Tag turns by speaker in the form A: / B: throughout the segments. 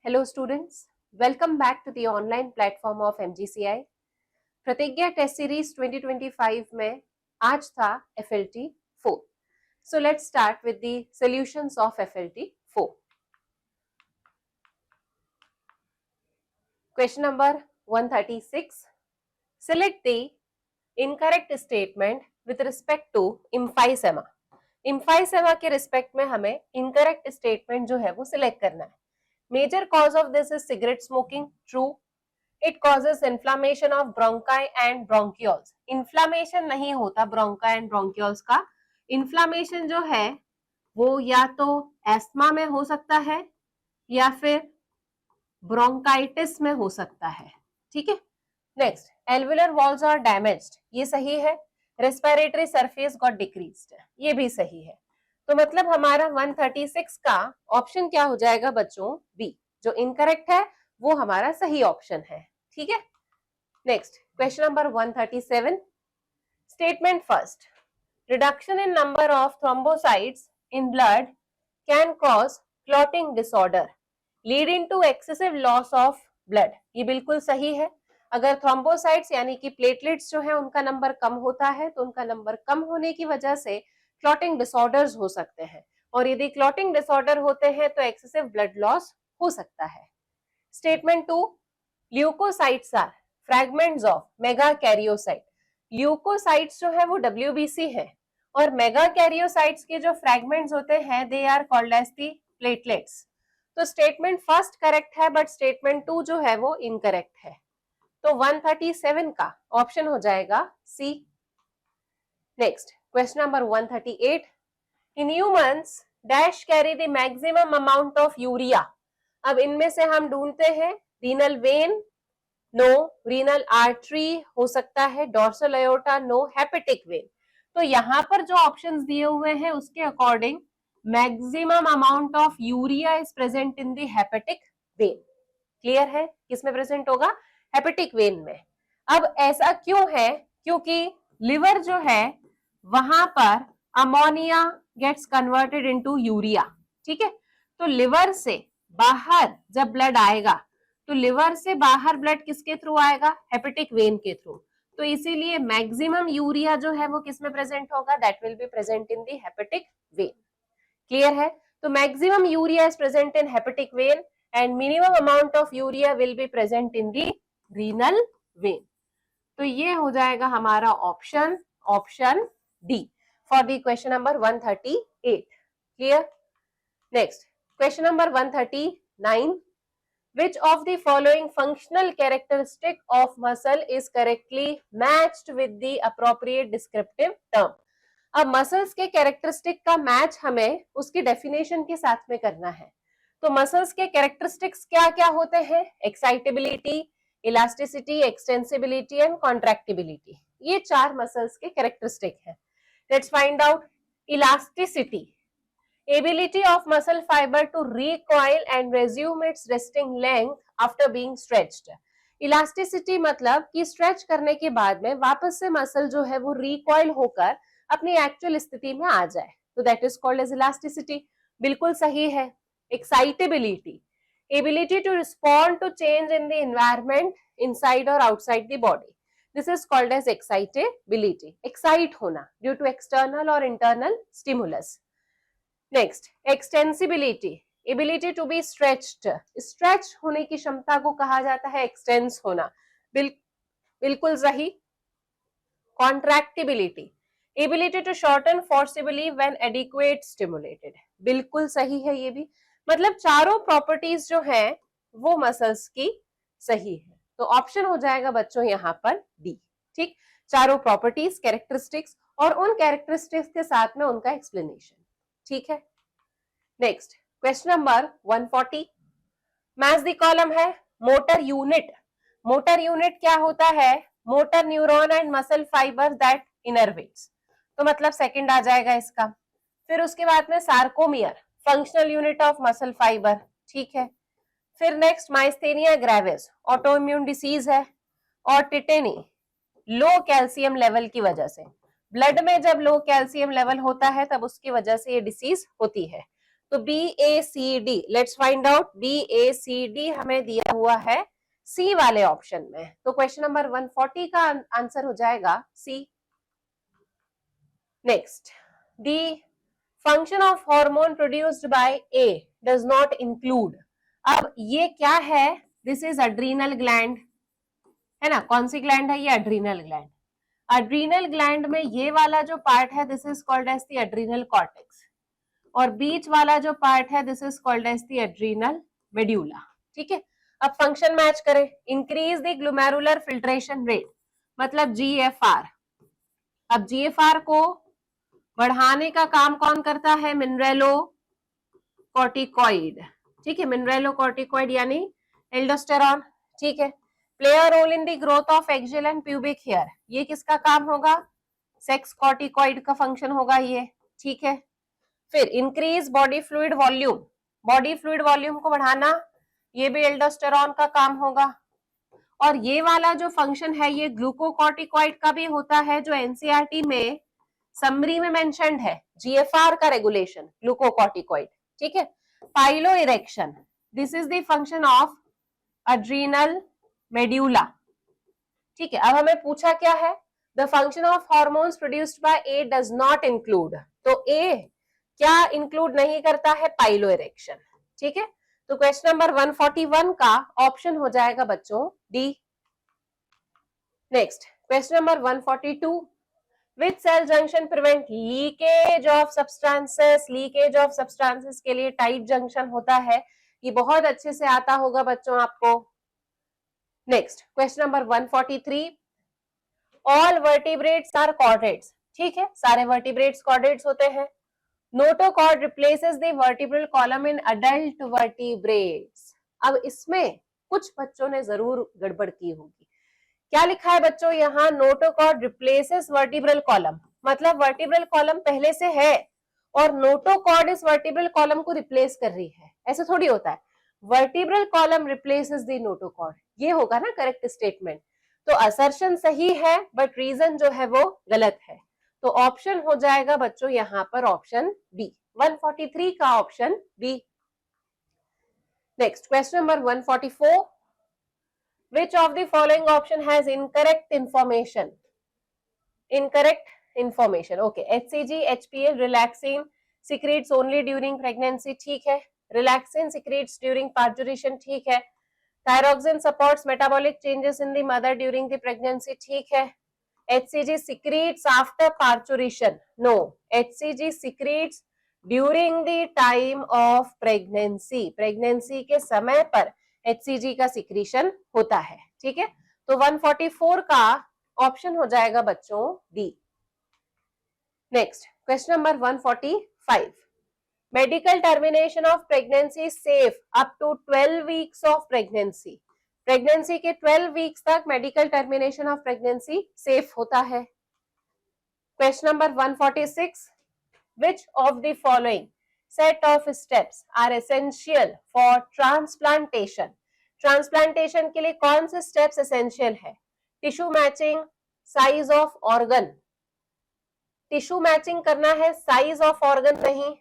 A: Hello students, welcome back to the online platform of MGCI. प्रतिज्ञा test series 2025 में आज था FLT 4. So let's start with the solutions of FLT 4. Question number 136. Select the incorrect statement with respect to emphysema. Emphysema के respect में हमें incorrect statement जो है वो सिलेक्ट करना है. Major cause of this is cigarette smoking. True. It causes inflammation of bronchi and bronchioles. Inflammation नहीं होता bronchi and bronchioles का. Inflammation जो है वो या तो एस्थमा में हो सकता है या फिर ब्रोंकाइटिस में हो सकता है. ठीक है. Next, alveolar walls are damaged. ये सही है. Respiratory surface got decreased. ये भी सही है. तो मतलब हमारा 136 का ऑप्शन क्या हो जाएगा बच्चों? बी. जो इनकरेक्ट है वो हमारा सही ऑप्शन है. ठीक है. Next, question number 137. Statement first. Reduction in number of thrombocytes in blood can cause clotting disorder leading to excessive loss of blood. ये बिल्कुल सही है. अगर थ्रोम्बोसाइट्स यानी कि प्लेटलेट्स जो है उनका नंबर कम होता है तो उनका नंबर कम होने की वजह से क्लॉटिंग डिसऑर्डर्स हो सकते हैं, और यदि क्लॉटिंग डिसऑर्डर होते हैं तो एक्सेसिव ब्लड लॉस हो सकता है. Statement 2. Leucocytes are fragments of megakaryocyte. Leucocytes जो है वो WBC है और मेगाकैरियोसाइट्स के जो फ्रैगमेंट्स होते हैं they are called as the platelets. तो स्टेटमेंट फर्स्ट करेक्ट है बट स्टेटमेंट 2 जो है वो इनकरेक्ट है. तो 137 का ऑप्शन हो जाएगा C. Next, question number 138. In humans dash carry the maximum amount of urea. अब इनमें से हम ढूंढते हैं renal vein, no. Renal artery हो सकता है, dorsal aorta no, hepatic vein. तो यहाँ पर जो ऑप्शंस दिए हुए हैं उसके according maximum amount of urea is present in the hepatic vein. Clear है? किसमें प्रेजेंट होगा? हेपेटिक वेन में. अब ऐसा क्यों है? क्योंकि लिवर जो है वहां पर ammonia gets converted into urea. ठीक है. तो लिवर से बाहर जब ब्लड आएगा तो लिवर से बाहर ब्लड किसके थ्रू आएगा? हेपेटिक वेन के थ्रू. तो इसीलिए मैक्सिमम यूरिया जो है वो किसमें प्रेजेंट होगा? That will be present in the hepatic vein. Clear है? तो maximum urea is present in hepatic when and minimum amount of urea will be present in the renal vein. तो ये हो जाएगा हमारा option D for the question number 138. Clear? Next, question number 139. Which of the following functional characteristic of muscle is correctly matched with the appropriate descriptive term? अब muscles के characteristic का match हमें उसकी डेफिनेशन के साथ में करना है. तो मसल्स के कैरेक्टरिस्टिक्स क्या क्या होते हैं? Excitability, elasticity, extensibility and contractibility. ये 4 मसल्स के कैरेक्टरिस्टिक हैं. Let's find out. Elasticity, ability of muscle fibre to recoil and resume its resting length after being stretched. Elasticity मतलब कि स्ट्रेच करने के बाद में वापस से मसल जो है वो रिकॉइल होकर अपनी एक्चुअल स्थिति में आ जाए, तो that is called as elasticity. बिल्कुल सही है. Excitability, ability to respond to change in the environment inside or outside the body. This is called as excitability. Excite होना due to external or internal stimulus. Next, extensibility, ability to be stretched. Stretch होने की क्षमता को कहा जाता है extends होना. बिल्कुल सही. Contractibility, ability to shorten forcibly when adequate stimulated. बिल्कुल सही है ये भी. मतलब चारों प्रॉपर्टीज जो हैं वो मसल्स की सही है. तो ऑप्शन हो जाएगा बच्चों यहाँ पर डी. ठीक. चारों प्रॉपर्टीज, कैरेक्टरिस्टिक्स और उन कैरेक्टरिस्टिक्स के साथ में उनका एक्सप्लेनेशन. ठीक है. Next, question number 140. Match the column है मोटर यूनिट. मोटर यूनिट क्या होता है? Motor neuron and muscle fibre that innervates. तो मतलब सेकंड आ जाएगा इसका. फिर उसके बाद में sarcomere, functional unit of muscle fibre. ठीक है. फिर next myasthenia gravis, autoimmune disease है. और टिटेनी, लो कैल्शियम लेवल की वजह से. ब्लड में जब लो कैल्शियम लेवल होता है तब उसकी वजह से ये डिसीज होती है. तो BACD, let's find out BACD हमें दिया हुआ है सी वाले ऑप्शन में, तो क्वेश्चन नंबर 140 का आंसर हो जाएगा C. Next, the function of hormone produced by A does not include. अब ये क्या है, दिस इज अड्रीनल ग्लैंड, है ना, कौन सी ग्लैंड है ये, अड्रीनल ग्लैंड। अड्रीनल ग्लैंड में ये वाला जो पार्ट है this is called as the adrenal cortex, और बीच वाला जो पार्ट है this is called as the adrenal medulla. ठीक है, अब फंक्शन मैच करें, increase the glomerular filtration rate, मतलब GFR। अब GFR को बढ़ाने का काम कौन करता है, मिनरेलो कॉर्टिकॉइड। ठीक है, मिनरेलो कॉर्टिकॉइड यानी एल्डोस्टेरॉन। ठीक है, play a role in the growth of axial and pubic hair, ये किसका काम होगा, सेक्स कॉर्टिकॉइड का फंक्शन होगा ये। ठीक है, फिर increase body fluid volume, body fluid volume को बढ़ाना, ये भी एल्डोस्टेरॉन का काम होगा। और ये वाला जो फंक्शन है ये ग्लूकोकॉर्टिकॉइड का भी होता है, जो एनसीईआरटी में समरी में मेंशन्ड है, GFR का रेगुलेशन ग्लूकोकॉर्टिकॉइड। ठीक है, pilo erection, this is the function of adrenal medulla. ठीक है, अब हमें पूछा क्या है, the function of hormones produced by A does not include, तो ए क्या इंक्लूड नहीं करता है, पाइलो इरेक्शन। ठीक है, तो क्वेश्चन नंबर 141 का ऑप्शन हो जाएगा बच्चों D. Next, question number 142, which cell junction prevent leakage of substances, leakage of substances के लिए टाइट जंक्शन होता है, ये बहुत अच्छे से आता होगा बच्चों आपको। Next, question number 143, all vertebrates are chordates, ठीक है, सारे वर्टिब्रेट्स कॉर्डेट्स होते हैं। Notochord replaces the vertebral column in adult vertebrates. अब इसमें कुछ बच्चों ने जरूर गड़बड़ की होगी, क्या लिखा है बच्चों यहाँ, नोटोकॉर्ड रिप्लेसेस वर्टिब्रल कॉलम, मतलब वर्टिब्रल कॉलम पहले से है और नोटोकॉर्ड इस वर्टिब्रल कॉलम को रिप्लेस कर रही है, ऐसा थोड़ी होता है, vertebral column replaces the notochord, ये होगा ना करेक्ट स्टेटमेंट। तो असर्शन सही है बट रीजन जो है वो गलत है, तो ऑप्शन हो जाएगा बच्चों यहाँ पर ऑप्शन बी, 143 का option B. Next, question number 144, which of the following option has incorrect information, incorrect information, okay, HCG HPL relaxin secretes only during pregnancy, ठीक है, relaxin secretes during parturition, ठीक है, thyroxine supports metabolic changes in the mother during the pregnancy, ठीक है, HCG secretes after parturition, no, HCG secretes during the time of pregnancy, pregnancy के समय पर HCG का सिक्रीशन होता है। ठीक है, तो 144 का ऑप्शन हो जाएगा बच्चों D. Next, question number 145, medical termination of pregnancy safe up to 12 weeks of pregnancy, pregnancy के 12 वीक्स तक medical termination of pregnancy safe होता है। Question number 146, which of the following set of steps are essential for transplantation, transplantation के लिए कौन से steps essential है, tissue matching, size of organ, tissue matching करना है, साइज ऑफ ऑर्गन नहीं,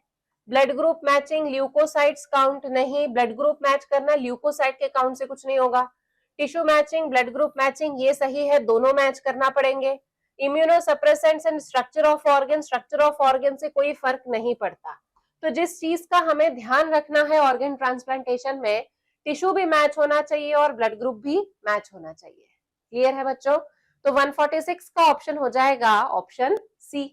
A: blood group matching, leucocytes count नहीं, blood group match करना, ल्यूकोसाइट के काउंट से कुछ नहीं होगा, tissue matching, blood group matching ये सही है, दोनों मैच करना पड़ेंगे, immunosuppressants and structure of organ, structure of organ से कोई फर्क नहीं पड़ता। तो जिस चीज का हमें ध्यान रखना है ऑर्गन ट्रांसप्लांटेशन में, टिश्यू भी मैच होना चाहिए और ब्लड ग्रुप भी मैच होना चाहिए। क्लियर है बच्चों, तो 146 का ऑप्शन हो जाएगा option C.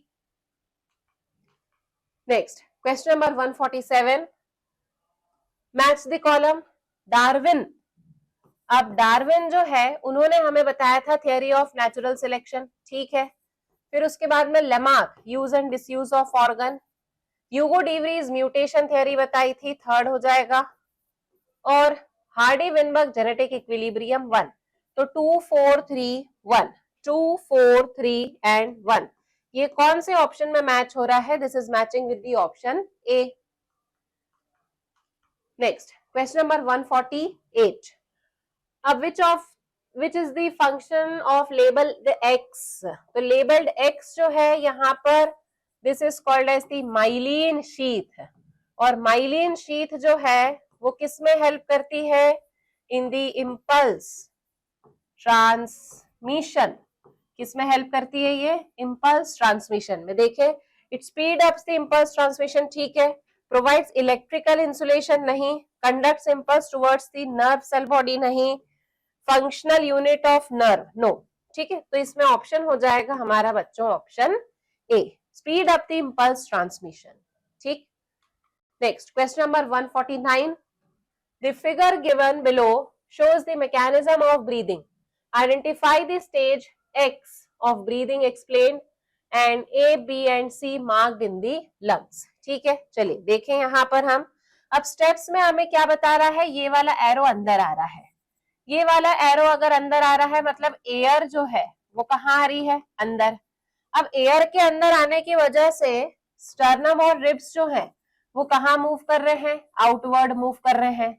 A: Next, question number 147, match the column, Darwin. अब डार्विन जो है उन्होंने हमें बताया था थियरी ऑफ नेचुरल सिलेक्शन, ठीक है, फिर उसके बाद में Lamarck use and disuse of organ, Hugo de Vries mutation theory बताई थी, थर्ड हो जाएगा, और हार्डी विनबर्ग जेनेटिक इक्विलिब्रियम 1, तो 2 4 3 1, 2 4 3 एंड 1, ये कौन से ऑप्शन में मैच हो रहा है, this is matching with the option A. Next, question number 148, अब which is the function of label the X, तो labeled X जो है यहाँ पर this is called as the myelin sheath, और माइलिन शीथ जो है वो किस में हेल्प करती है? In the impulse transmission. किस में हेल्प करती है ये? इम्पल्स ट्रांसमिशन में। देखें, it speed ups the impulse transmission, ठीक है। प्रोवाइड्स इलेक्ट्रिकल इंसुलेशन, नहीं। Conducts impulse towards the nerve cell body, नहीं। Functional unit of nerve, no. ठीक है, तो इसमें ऑप्शन हो जाएगा हमारा बच्चों option A, speed up the impulse transmission. ठीक। Next question number 149, the figure given below shows the mechanism of breathing. Identify the stage X of breathing explained and A, B and C marked in the lungs. ठीक है, चलिए देखें यहाँ पर हम अब steps में हमें क्या बता रहा है? ये वाला एरो अंदर आ रहा है, ये वाला एरो अगर अंदर आ रहा है मतलब एयर जो है वो कहाँ आ रही है? अंदर। अब एयर के अंदर आने की वजह से स्टर्नम और रिब्स जो है वो कहाँ मूव कर रहे हैं? आउटवर्ड मूव कर रहे हैं।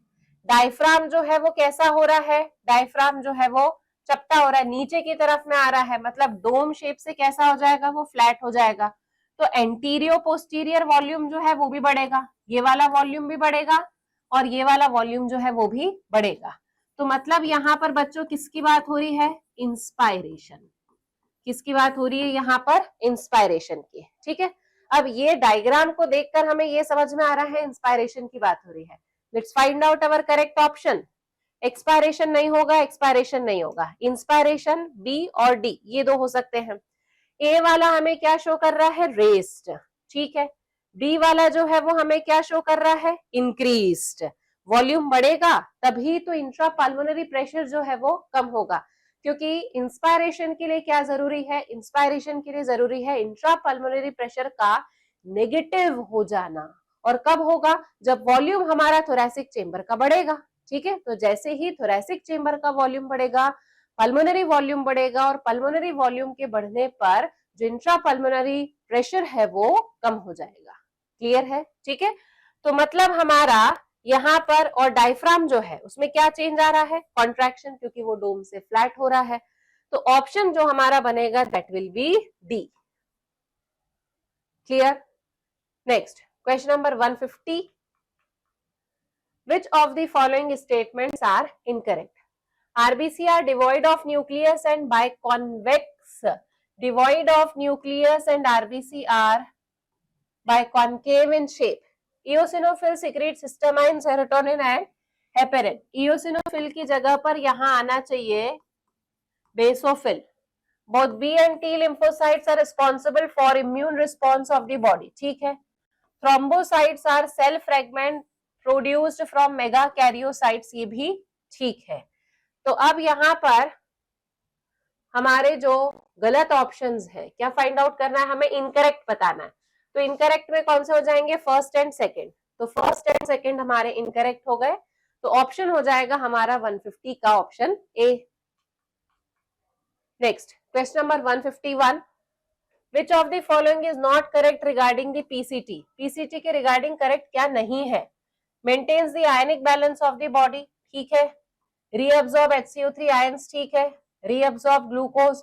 A: डायफ्राम जो है वो कैसा हो रहा है? डायफ्राम जो है वो चपटा हो रहा है, नीचे की तरफ में आ रहा है, मतलब डोम शेप से कैसा हो जाएगा? वो फ्लैट हो जाएगा। तो एंटीरियो पोस्टीरियर वॉल्यूम जो है वो भी बढ़ेगा, ये वाला वॉल्यूम भी बढ़ेगा और ये वाला वॉल्यूम जो है वो भी बढ़ेगा। तो मतलब यहाँ पर बच्चों किसकी बात हो रही है? इंस्पायरेशन। किसकी बात हो रही है यहाँ पर? इंस्पायरेशन की। ठीक है, अब ये डायग्राम को देखकर हमें ये समझ में आ रहा है इंस्पायरेशन की बात हो रही है। Let's find out our correct option. Expiration नहीं होगा, एक्सपायरेशन नहीं होगा, इंस्पायरेशन बी और डी ये दो हो सकते हैं। ए वाला हमें क्या शो कर रहा है? रेस्ड। ठीक है, डी वाला जो है वो हमें क्या शो कर रहा है? इंक्रीज्ड। वॉल्यूम बढ़ेगा तभी तो इंट्रा पल्मोनरी प्रेशर जो है वो कम होगा, क्योंकि इंस्पायरेशन के लिए क्या जरूरी है? इंस्पायरेशन के लिए जरूरी है इंट्रा पल्मोनरी प्रेशर का नेगेटिव हो जाना। और कब होगा? जब वॉल्यूम हमारा थोरैसिक चेंबर का बढ़ेगा। ठीक है, तो जैसे ही थोरैसिक चेंबर का वॉल्यूम बढ़ेगा पल्मोनरी वॉल्यूम बढ़ेगा, और पल्मोनरी वॉल्यूम के बढ़ने पर जो इंट्रा पल्मोनरी प्रेशर है वो कम हो जाएगा। क्लियर है? ठीक है, तो मतलब हमारा यहाँ पर और डायफ्राम जो है उसमें क्या चेंज आ रहा है? कॉन्ट्रैक्शन, क्योंकि वो डोम से फ्लैट हो रहा है। तो ऑप्शन जो हमारा बनेगा that will be D. Clear? Next question number 150, which of the following statements are incorrect? RBC are devoid of nucleus and biconvex. Devoid of nucleus and RBC are biconcave in shape. Eosinophil secretes histamine, serotonin and heparin. Eosinophil की जगह पर यहाँ आना चाहिए basophil. Both B and T lymphocytes are responsible for immune response of the body. ठीक है, thrombocytes are cell fragment produced from megakaryocytes, ये भी ठीक है। तो अब यहाँ पर हमारे जो गलत ऑप्शंस है क्या फाइंड आउट करना है? हमें इनकरेक्ट बताना है। तो इनकरेक्ट में कौन से हो जाएंगे? First and second. तो फर्स्ट एंड सेकंड हमारे इनकरेक्ट हो गए, तो ऑप्शन हो जाएगा हमारा 150 का option A. Next question number 151, Which of the following is not correct regarding the PCT? PCT के रिगार्डिंग करेक्ट क्या नहीं है? Maintains the ionic balance of the body, ठीक है। Reabsorb HCO3 ions, ठीक है। Reabsorb glucose,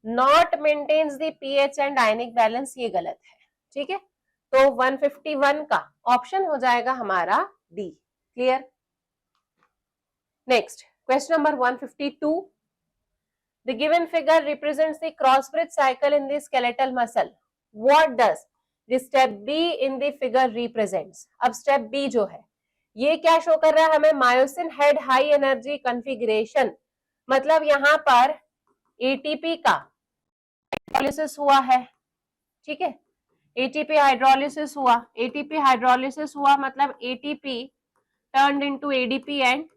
A: not maintains the pH and ionic balance, ये गलत है। ठीक है, तो 151 का ऑप्शन हो जाएगा हमारा D. Clear? Next question number 152, The given figure represents the cross-bridge cycle in the skeletal muscle. What does the step B in the figure represents? अब step B जो है ये क्या शो कर रहा है हमें? Myosin head high energy configuration. मतलब यहाँ पर एटीपी का हाइड्रोलिसिस हुआ है। ठीक है, एटीपी हाइड्रोलिसिस हुआ, एटीपी हाइड्रोलिसिस हुआ मतलब ATP turned into ADP and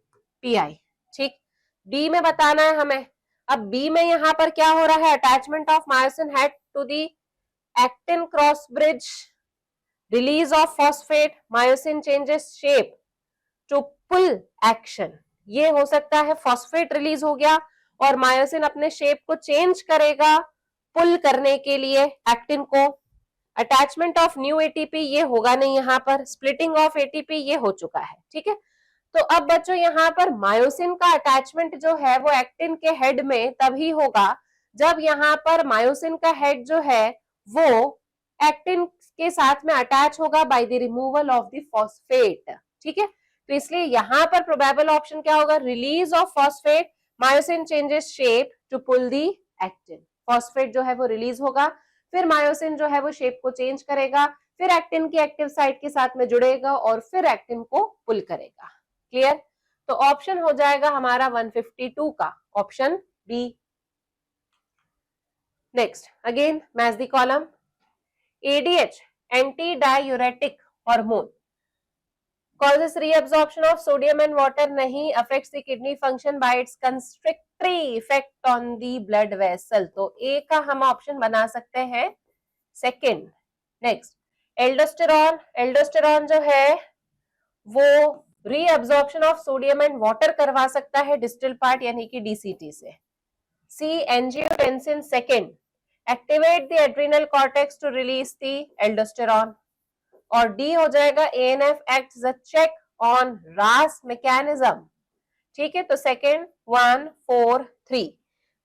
A: pi. ठीक, डी में बताना है हमें। अब बी में यहाँ पर क्या हो रहा है? Attachment of myosin head to the actin cross bridge, release of phosphate, myosin changes shape to pull action. ये हो सकता है फॉस्फेट रिलीज हो गया और मायोसिन अपने शेप को चेंज करेगा पुल करने के लिए एक्टिन को। अटैचमेंट ऑफ न्यू एटीपी ये होगा नहीं यहाँ पर, स्प्लिटिंग ऑफ एटीपी ये हो चुका है। ठीक है, तो अब बच्चों यहाँ पर मायोसिन का अटैचमेंट जो है वो एक्टिन के हेड में तभी होगा जब यहाँ पर मायोसिन का हेड जो है वो एक्टिन के साथ में अटैच होगा by the removal of the phosphate, ठीक है। तो इसलिए यहां पर प्रोबेबल ऑप्शन क्या होगा, release of phosphate, myosin changes shape to pull the actin. Phosphate जो है वो रिलीज होगा, फिर मायोसिन जो है वो शेप को चेंज करेगा, फिर एक्टिन की एक्टिव साइट के साथ में जुड़ेगा और फिर एक्टिन को पुल करेगा। क्लियर? तो ऑप्शन हो जाएगा हमारा 152 का option B. Next again match the column. ADH anti diuretic hormone causes reabsorption of sodium and water, नहीं affects the kidney function by its constrictory effect on the blood vessel। तो A का हम option बना सकते हैं second. Next aldosterone, aldosterone जो है वो reabsorption of sodium and water करवा सकता है डिस्टल पार्ट यानी कि DCT से। C angiotensin second activate the adrenal cortex to release the aldosterone. और डी हो जाएगा ANF acts a check on RAAS mechanism. ठीक है, तो सेकेंड 1 4 3,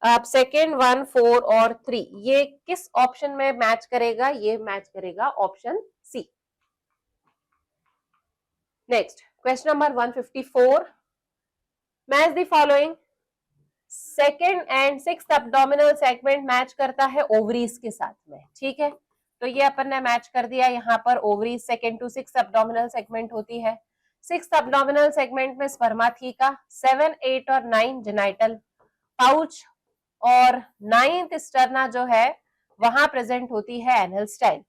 A: अब सेकेंड 1 4 और 3 ये किस ऑप्शन में मैच करेगा, ये मैच करेगा option C. Next question number 154, match the following. Second and sixth abdominal segment match करता है ओवरीज के साथ में, ठीक है। तो ये अपन ने मैच कर दिया, यहाँ पर ovaries second to six abdominal segment होती है। सिक्स एब्डोमिनल सेगमेंट में स्पर्माथिका, 7 8 और 9 जेनाइटल पाउच और 9th स्टर्ना जो है वहां प्रेजेंट होती है एनल स्टाइल।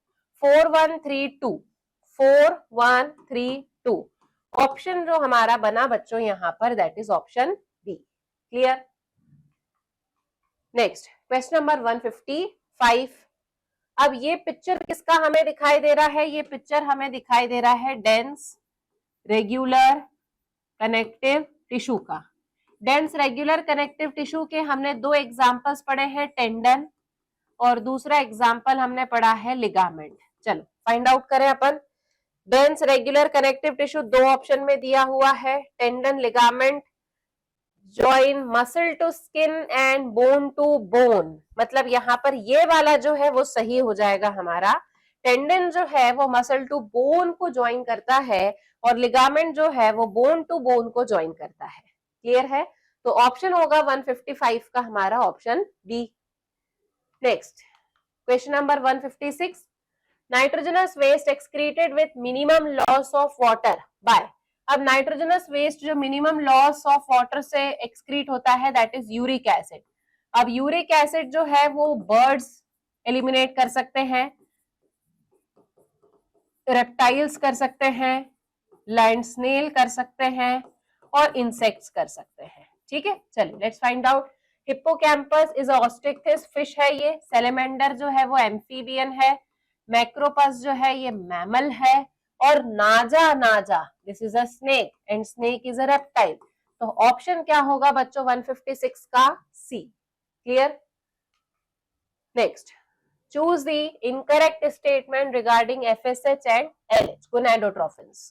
A: 4 1 3 2 4 1 3 2 ऑप्शन जो हमारा बना बच्चों यहाँ पर that is option B. Clear? Next question number 155, अब ये पिक्चर किसका हमें दिखाई दे रहा है, ये पिक्चर हमें दिखाई दे रहा है डेंस रेगुलर कनेक्टिव टिश्यू का। डेंस रेगुलर कनेक्टिव टिश्यू के हमने दो एग्जांपल्स पढ़े हैं, टेंडन और दूसरा एग्जांपल हमने पढ़ा है लिगामेंट। चलो फाइंड आउट करें अपन। डेंस रेगुलर कनेक्टिव टिश्यू दो ऑप्शन में दिया हुआ है, tendon ligament join muscle to skin and bone to bone. मतलब यहाँ पर ये वाला जो है वो सही हो जाएगा हमारा। टेंडन जो है वो मसल टू बोन को ज्वाइन करता है और लिगामेंट जो है वो बोन टू बोन को ज्वाइन करता है। क्लियर है? तो ऑप्शन होगा 155 का हमारा option B. Next question number 156, nitrogenous waste excreted with minimum loss of water by. अब नाइट्रोजनस वेस्ट जो मिनिमम लॉस ऑफ वाटर से एक्सक्रीट होता है दैट इज यूरिक एसिड। अब यूरिक एसिड जो है वो बर्ड्स एलिमिनेट कर सकते हैं, रेप्टाइल्स कर सकते हैं, लैंड स्नेल कर सकते हैं और इंसेक्ट्स कर सकते हैं। ठीक है, चलिए let's find out. Hippocampus is Osteichthyes fish है, ये सैलेमेंडर जो है वो एम्फीबियन है, मैक्रोपस जो है ये मैमल है और Naja naja this is a snake and snake is a reptile. तो ऑप्शन क्या होगा बच्चों 156 का C. Clear? Next choose the incorrect statement regarding FSH and LH gonadotrophins।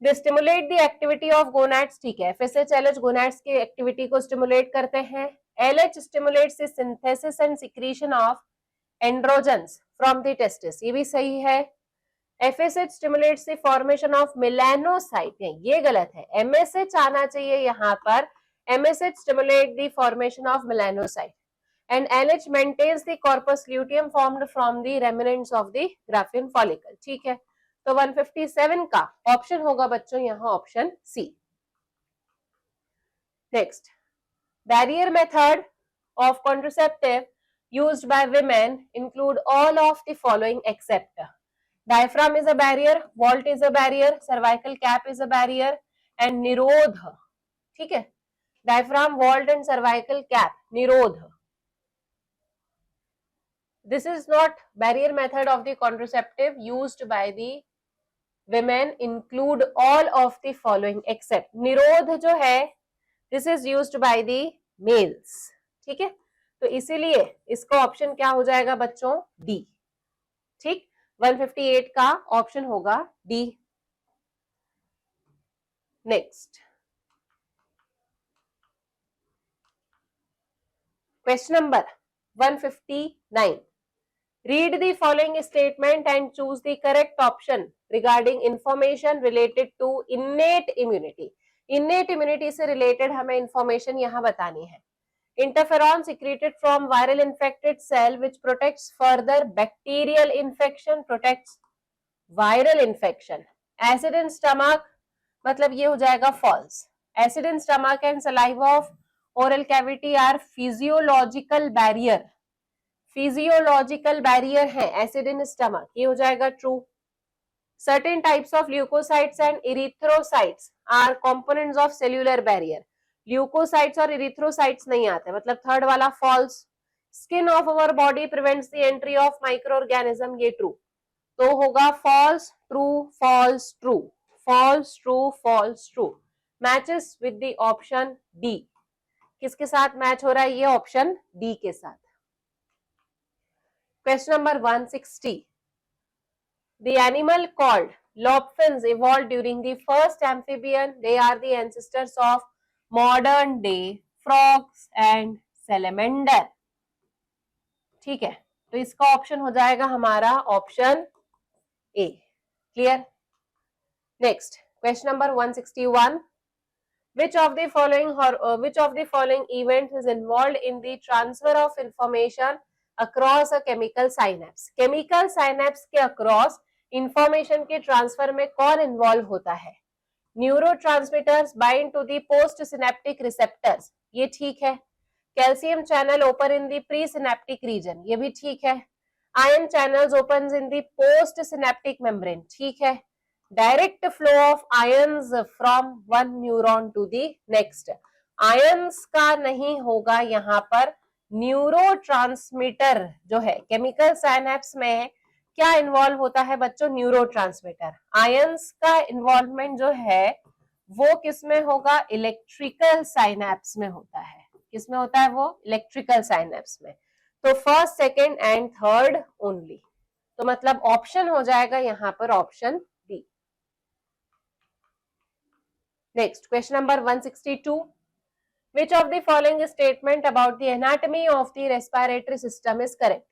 A: they stimulate the activity of gonads। ठीक है, FSH LH gonads की activity को stimulate करते हैं। LH stimulates the synthesis and secretion of androgens from the testis, ये भी सही है। FSH stimulates the formation of melanocyte, ये गलत है, MSH आना चाहिए यहाँ पर। MSH stimulate the formation of melanocyte and LH maintains the corpus luteum formed from the remnants of the Graafian follicle। ठीक है, तो 157 का ऑप्शन होगा बच्चों यहाँ option C. Next barrier method of contraceptive used by women include all of the following except diaphragm is a barrier, vault is a barrier, cervical cap is a barrier and निरोध। ठीक है, diaphragm, vault and cervical cap निरोध। This is not barrier method of the contraceptive used by the women include all of the following except निरोध जो है this is used by the males। ठीक है, तो इसीलिए इसका ऑप्शन क्या हो जाएगा बच्चों डी। ठीक, 158 का ऑप्शन होगा D. Next question number 159, Read the following statement and choose the correct option regarding information related to innate immunity. Innate immunity से related हमें information यहाँ बतानी है. Interferon secreted from viral infected cell which protects further bacterial infection, protects viral infection. Acid in stomach मतलब ये हो जाएगा false. Acid in stomach and saliva of oral cavity are physiological barrier. Physiological barrier है acid in stomach, ये हो जाएगा true. Certain types of leucocytes and erythrocytes are components of cellular barrier. Leucocytes और erythrocytes नहीं आते, मतलब third वाला false. Skin of our body prevents the entry of micro organism, ये ट्रू. तो होगा false true false true false true false true. Matches with the option D. किसके साथ मैच हो रहा है? ये ऑप्शन डी के साथ. Question number 160. The animal called lobsters evolved during the first amphibian. They are the ancestors of modern day frogs and salamander. ठीक है, तो इसका ऑप्शन हो जाएगा हमारा option A. Clear? Next question number 161. Which of the following events is involved in the transfer of information across a chemical synapse? Chemical synapse के across information के transfer में कौन involve होता है? Neurotransmitters bind to the postsynaptic receptors, ये ठीक है. Calcium channel open in the presynaptic region, ये भी ठीक है. Ion channels opens in the postsynaptic membrane, ठीक है. Direct flow of ions from one neuron to the next. ions का नहीं होगा यहाँ पर. न्यूरोट्रांसमीटर जो है केमिकल साइनेप्स में क्या इन्वॉल्व होता है बच्चों? न्यूरोट्रांसमीटर. आयंस का इन्वॉल्वमेंट जो है वो किसमें होगा? इलेक्ट्रिकल साइनेप्स में होता है. किसमें होता है वो? इलेक्ट्रिकल साइनेप्स में. तो first, second and third only. तो मतलब ऑप्शन हो जाएगा यहाँ पर option B. Next, question number 162. Which of the following statement about the anatomy of the respiratory system is correct?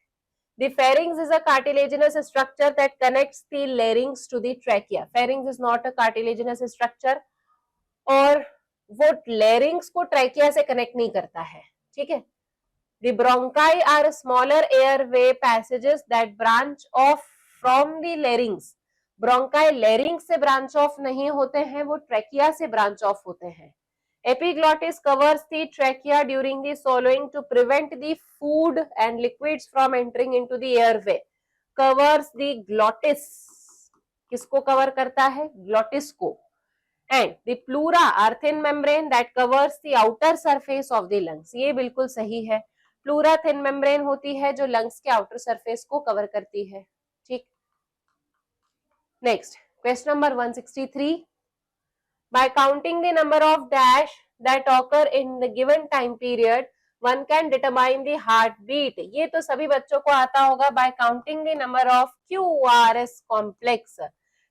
A: The pharynx is a cartilaginous structure that connects the larynx to the trachea. Pharynx is not a cartilaginous structure और वो larynx को trachea से connect नहीं करता है. ठीक है. The bronchi are smaller airway passages that branch off from the larynx. Bronchi larynx से ब्रांच ऑफ नहीं होते हैं, वो ट्रैकिया से ब्रांच ऑफ होते हैं. Epiglottis covers the trachea during the swallowing to prevent the food and liquids from entering into the airway. Covers the glottis, किसको cover करता है? ग्लॉटिस को. And the pleura are thin membrane that covers the outer surface of the lungs. ये बिल्कुल सही है. Pleura thin membrane होती है जो लंग्स के आउटर सरफेस को कवर करती है. ठीक. Next, question number 163. By counting the number of dash that occur in the given time period, one can determine the heartbeat. ये तो सभी बच्चों को आता होगा. By counting the number of QRS complex.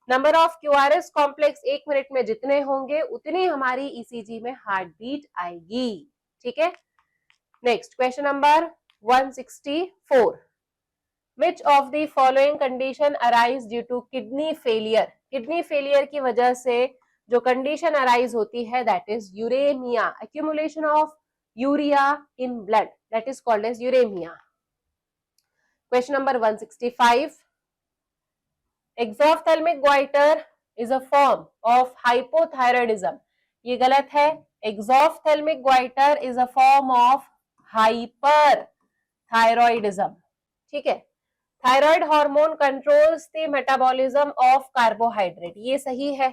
A: Number of QRS complex एक minute में जितने होंगे उतनी हमारी ECG में heartbeat आएगी. ठीक है. Next, question number 164. Which of the following condition arise due to kidney failure? Kidney failure की वजह से जो condition arise होती है that is uremia, accumulation of urea in blood, that is called as uremia. Question number 165. Exophthalmic goiter is a form of hypothyroidism. ये गलत है. Exophthalmic goiter is a form of hyperthyroidism. ठीक है. Thyroid hormone controls the metabolism of carbohydrate, ये सही है.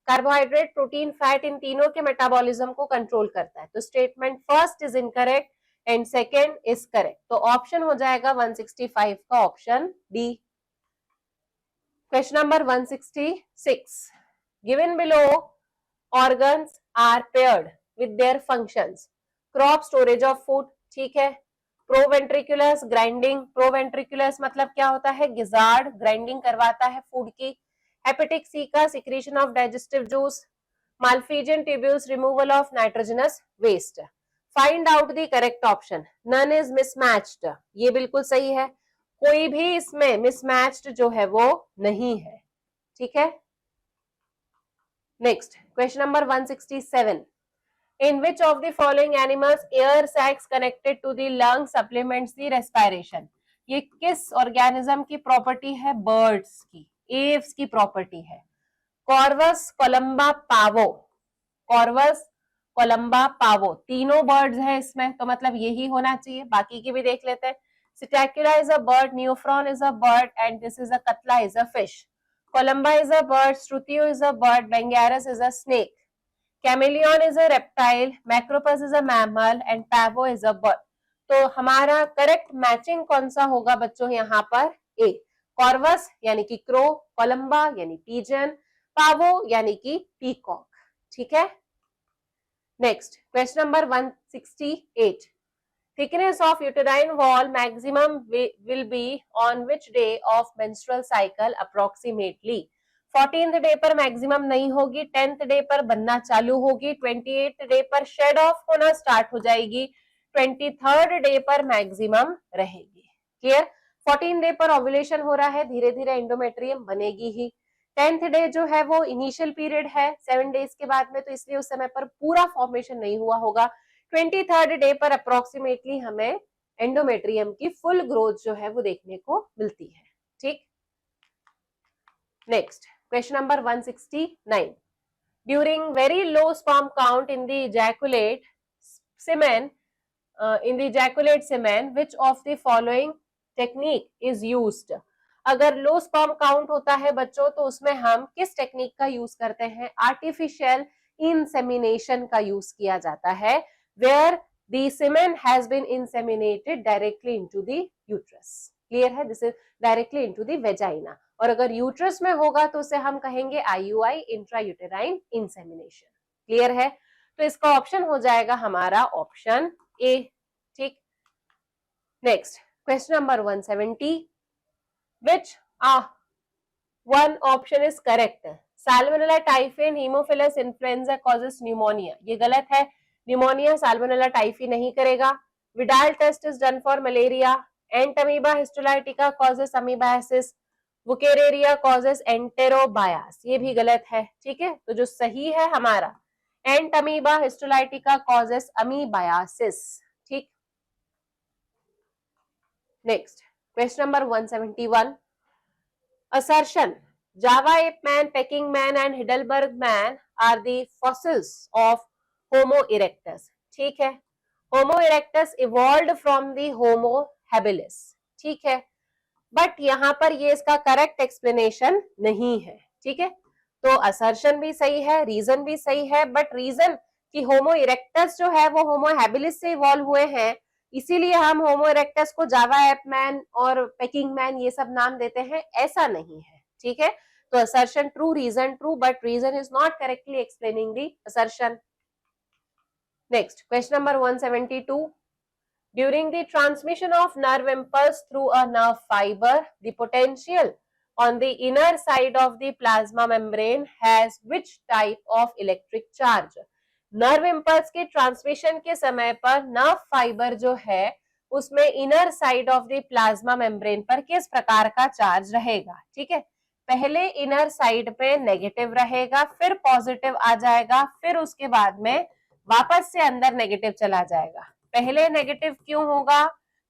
A: Carbohydrate, protein, fat in तीनों के मेटाबॉलिज्म को कंट्रोल करता है. तो statement first is incorrect and second is correct. तो ऑप्शन हो जाएगा 165 का option D. Question number 166. Given below organs are paired with their functions. Crop, storage of food, ठीक है. Proventriculus, grinding. प्रोवेंट्रिकुलस मतलब क्या होता है? गिजार्ड, ग्राइंडिंग करवाता है फूड की. Hepatic caeca secretion of digestive juice. Malpighian tubules, removal of nitrogenous waste. Find out the correct option. None is mismatched, ये बिल्कुल सही है. कोई भी इसमें मिसमैच्ड जो है वो नहीं है, ठीक है। Next question number 167, in which of the following animals air sacs connected to the lung supplements the respiration? ये किस ऑर्गेनिज्म की प्रॉपर्टी है? बर्ड्स की, एव्स की प्रॉपर्टी है। कॉर्वस, कोलंबा, पावो, कॉर्वस, कोलंबा, पावो, तीनों बर्ड्स हैं इसमें, तो मतलब यही होना चाहिए। बाकी की भी देख लेते हैं। Psittacula is a bird, Neophron is a bird and this is a Catla is a fish. Columba is a bird, Struthio is a bird, Bungarus is a snake, chameleon is a reptile, Macropus is a mammal and Pavo is a bird. तो हमारा correct matching कौन सा होगा बच्चों? यहाँ पर ए, Corvus यानी कि क्रो, कोलंबा यानी पीजन, पावो यानी कि पीकॉक, ठीक है। Next question number 168, thickness of uterine wall maximum will be on which day of menstrual cycle approximately? 14th day पर मैक्सिमम नहीं होगी, 10th डे पर बनना चालू होगी, 28th डे पर शेड ऑफ होना स्टार्ट हो जाएगी, 23rd डे पर मैक्सिमम रहेगी। क्लियर? 14 डे पर ओव्यूलेशन हो रहा है, धीरे धीरे एंडोमेट्रियम बनेगी ही। 10th डे जो है वो इनिशियल पीरियड है 7 डेज के बाद में, तो इसलिए उस समय पर पूरा फॉर्मेशन नहीं हुआ होगा। 23rd डे पर अप्रोक्सीमेटली हमें एंडोमेट्रियम की फुल ग्रोथ जो है वो देखने को मिलती है, ठीक। Next question number 169, during very low sperm count in the ejaculate semen, in the ejaculate semen, which of the following technique is used? अगर लो स्पर्म काउंट होता है बच्चों तो उसमें हम किस टेक्निक का यूज करते हैं? आर्टिफिशियल इंसेमिनेशन का यूज किया जाता है, where the semen has been inseminated directly into the uterus. Clear है? This is directly into the vagina. और अगर यूट्रस में होगा तो उसे हम कहेंगे IUI, इंट्रायूटेराइन इंसेमिनेशन। क्लियर है? तो इसका ऑप्शन हो जाएगा हमारा ऑप्शन ए, ठीक। Next question number 170, which one option is correct? Salmonella typhi and Haemophilus influenza causes pneumonia. ये गलत है, न्यूमोनिया साल्मोनेला टाइफी नहीं करेगा। Widal test is done for malaria, Entamoeba histolytica causes amoebiasis, Wuchereria causes enterobiasis, ये भी गलत है, ठीक है। तो जो सही है हमारा एंटमीबा हिस्टोलाइटिका कॉजेस अमीबायासिस, ठीक। Next question number 171, assertion Java ape man, Peking man and Heidelberg man are the fossils of Homo erectus. ठीक है, Homo erectus evolved from the Homo habilis. ठीक है, बट यहाँ पर ये इसका करेक्ट एक्सप्लेनेशन नहीं है, ठीक है। तो असर्शन भी सही है, रीजन भी सही है, बट रीजन कि होमो इरेक्टस जो है वो होमो हैबिलिस से इवॉल्व हुए हैं, इसीलिए हम होमो इरेक्टस को जावा एप मैन और पेकिंग मैन ये सब नाम देते हैं, ऐसा नहीं है, ठीक है। तो assertion true, reason true, but reason is not correctly explaining the assertion. Next question number 172, during the transmission of nerve impulse through a nerve fiber, the potential on the inner side of the plasma membrane has which type of electric charge? Nerve impulse के transmission के समय पर nerve fibre जो है उसमें inner side of the plasma membrane पर किस प्रकार का चार्ज रहेगा? ठीक है, पहले इनर साइड पे नेगेटिव रहेगा, फिर पॉजिटिव आ जाएगा, फिर उसके बाद में वापस से अंदर नेगेटिव चला जाएगा। पहले नेगेटिव क्यों होगा?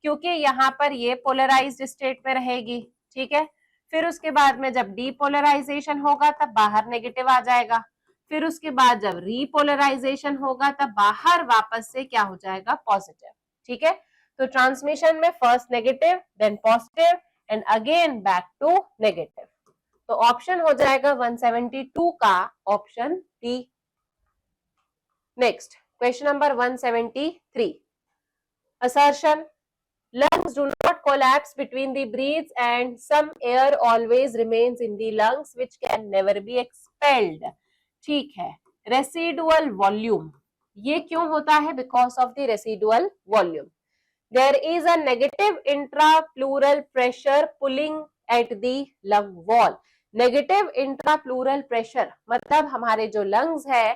A: क्योंकि यहाँ पर ये पोलराइज्ड स्टेट में रहेगी, ठीक है। फिर उसके बाद में जब डीपोलराइजेशन होगा तब बाहर नेगेटिव आ जाएगा, फिर उसके बाद जब रीपोलराइजेशन होगा तब बाहर वापस से क्या हो जाएगा? पॉजिटिव, ठीक है। तो ट्रांसमिशन में first negative, then positive and again back to negative. तो ऑप्शन हो जाएगा 172 का option D. Next question number 173, assertion lungs do not collapse between the breaths and some air always remains in the lungs which can never be expelled. ठीक है, residual volume, ये क्यों होता है? Because of the residual volume. There is a negative intrapleural pressure pulling at the lung wall. Negative intrapleural pressure मतलब हमारे जो lungs है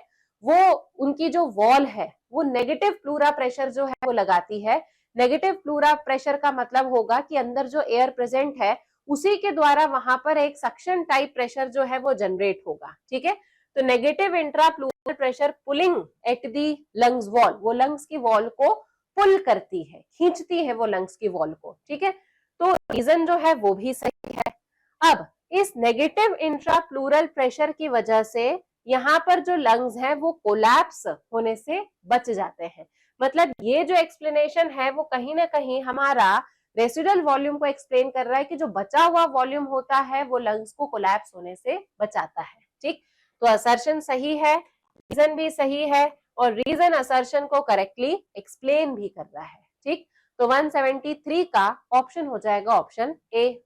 A: वो उनकी जो वॉल है वो नेगेटिव प्लूरा प्रेशर जो है वो लगाती है, नेगेटिव प्लूरा प्रेशर का मतलब होगा कि अंदर जो एयर प्रेजेंट है उसी के द्वारा वहां पर एक सक्शन टाइप प्रेशर जो है वो जनरेट होगा, ठीक है। तो negative intra plural pressure pulling at the lungs wall, वो लंग्स की वॉल को पुल करती है, खींचती है वो लंग्स की वॉल को, ठीक है। तो रीजन जो है वो भी सही है। अब इस नेगेटिव इंट्रा प्लूरल प्रेशर की वजह से यहाँ पर जो लंग्स हैं वो कोलैप्स होने से बच जाते हैं। मतलब ये जो एक्सप्लेनेशन है वो कहीं ना कहीं हमारा रेसिडुअल वॉल्यूम को एक्सप्लेन कर रहा है कि जो बचा हुआ वॉल्यूम होता है वो लंग्स को कोलैप्स होने से बचाता है, ठीक। तो असर्शन सही है, रीजन भी सही है, और रीजन असर्शन को करेक्टली एक्सप्लेन भी कर रहा है, ठीक। तो 173 का ऑप्शन हो जाएगा option A.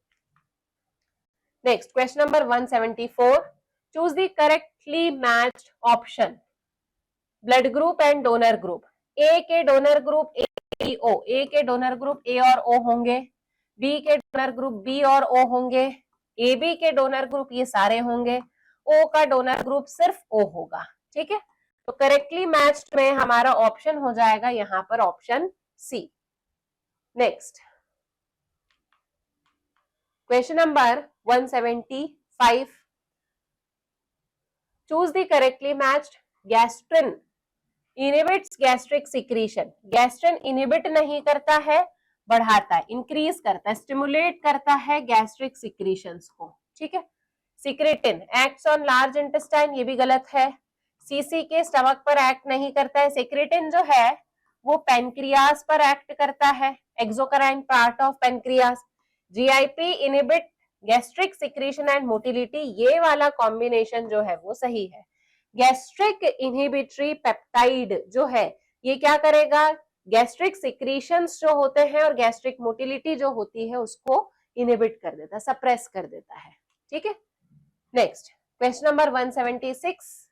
A: Next question number 174, choose the correctly matched option, blood group and donor group. A के डोनर ग्रुप ए ओ, ए के डोनर ग्रुप ए और ओ होंगे, बी के डोनर ग्रुप बी और ओ होंगे, ए बी के डोनर ग्रुप ये सारे होंगे, ओ का डोनर ग्रुप सिर्फ ओ होगा, ठीक है। तो करेक्टली मैच्ड में हमारा ऑप्शन हो जाएगा यहां पर option C. Next question number 175, choose the correctly matched, gastrin inhibits gastric secretion. Gastrin inhibit नहीं करता है, बढ़ाता है, इंक्रीज करता है, स्टिमुलेट करता है गैस्ट्रिक सिक्रीशंस को, ठीक है। Secretin acts on large intestine, ये भी गलत है। सीसी के स्टमक पर एक्ट नहीं करता है। सिक्रेटिन जो है वो पेनक्रियास पर एक्ट करता है, exocrine part of pancreas. GIP inhibit gastric secretion and motility, ये वाला कॉम्बिनेशन जो है वो सही है। गैस्ट्रिक इनहिबिटरी पेप्टाइड जो है ये क्या करेगा, गैस्ट्रिक सिक्रीशंस जो होते हैं और गैस्ट्रिक मोटिलिटी जो होती है उसको इनहिबिट कर देता है, सप्रेस कर देता है, ठीक है। Next question number 176,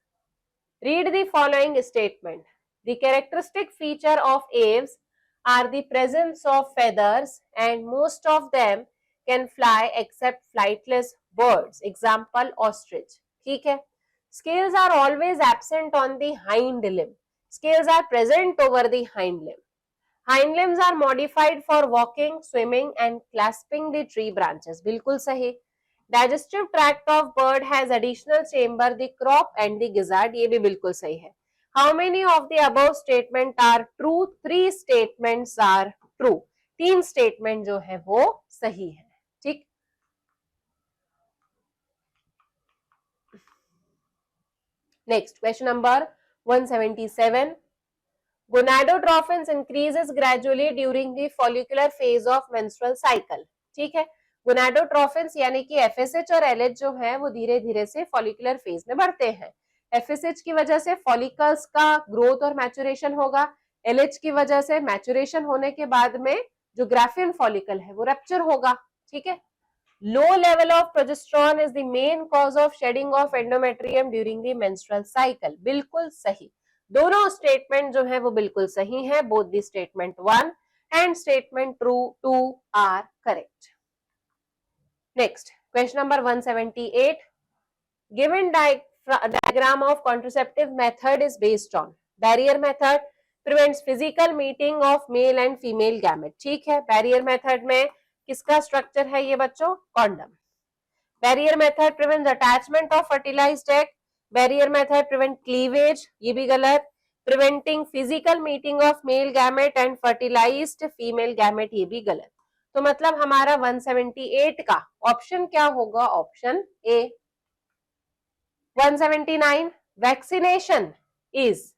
A: read the following statement, the characteristic feature of aves are the presence of feathers and most of them can fly except flightless birds, example ostrich, ठीक है। Scales are always absent on the hind limb. Scales are present over the hind limb. Hind limbs are modified for walking, swimming and clasping the tree branches. बिल्कुल सही। Digestive tract of bird has additional chamber, the crop and the gizzard. ये भी बिल्कुल सही है। How many of the above statement are true? 3 statements are true. 3 statement जो है वो सही है, ठीक। Next question number 177, gonadotropins increases gradually during the follicular phase of menstrual cycle, ठीक है। gonadotropins यानी कि FSH और LH जो है वो धीरे धीरे से फॉलिकुलर फेज में बढ़ते हैं। FSH की वजह से फॉलिकल्स का ग्रोथ और मैचुरेशन होगा, LH की वजह से मैचुरेशन होने के बाद में जो ग्राफियन फॉलिकल है वो रप्चर होगा, ठीक है। Low level of progesterone is the main cause of shedding of endometrium during the menstrual cycle. बिल्कुल सही, दोनों स्टेटमेंट जो है वो बिल्कुल सही है। Both the statement 1 and statement 2 are correct. Next question number 178, given diagram of contraceptive method is based on, barrier method prevents physical meeting of male and female gamete, ठीक है। barrier method में किसका स्ट्रक्चर है ये बच्चों, condom. Barrier method prevents attachment of fertilised egg, barrier method prevent cleavage, ये भी गलत। Preventing physical meeting of male gamete and fertilised female gamete, ये भी गलत। तो मतलब हमारा 178 का ऑप्शन क्या होगा, option A. 179, vaccination is,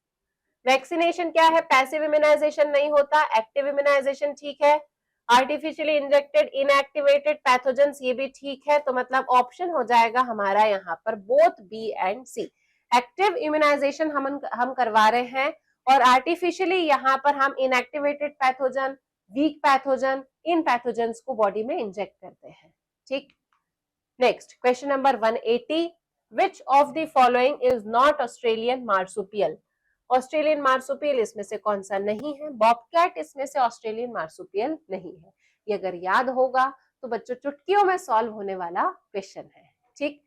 A: vaccination क्या है, पैसिव इम्यूनाइजेशन नहीं होता, एक्टिव इम्यूनाइजेशन, ठीक है। आर्टिफिशियली इंजेक्टेड इनएक्टिवेटेड पैथोजेंस, ये भी ठीक है। तो मतलब ऑप्शन हो जाएगा हमारा यहाँ पर both B and C. Active immunisation हम करवा रहे हैं और आर्टिफिशियली यहाँ पर हम इनएक्टिवेटेड पैथोजन, वीक पैथोजन, इन पैथोजेंस को बॉडी में इंजेक्ट करते हैं, ठीक। Next question number 180, which of the following is not Australian marsupial. Australian marsupial इसमें से कौन सा नहीं है, बॉबकैट इसमें से ऑस्ट्रेलियन मार्सुपियल नहीं है। ये अगर याद होगा तो बच्चों चुटकियों में सॉल्व होने वाला क्वेश्चन है, ठीक।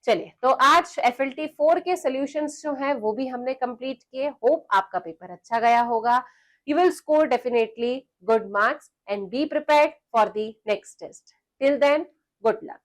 A: चलिए तो आज FLT 4 के सॉल्यूशंस जो हैं वो भी हमने कंप्लीट किए। होप आपका पेपर अच्छा गया होगा। you will score definitely good marks and be prepared for the next test. Till then, good luck.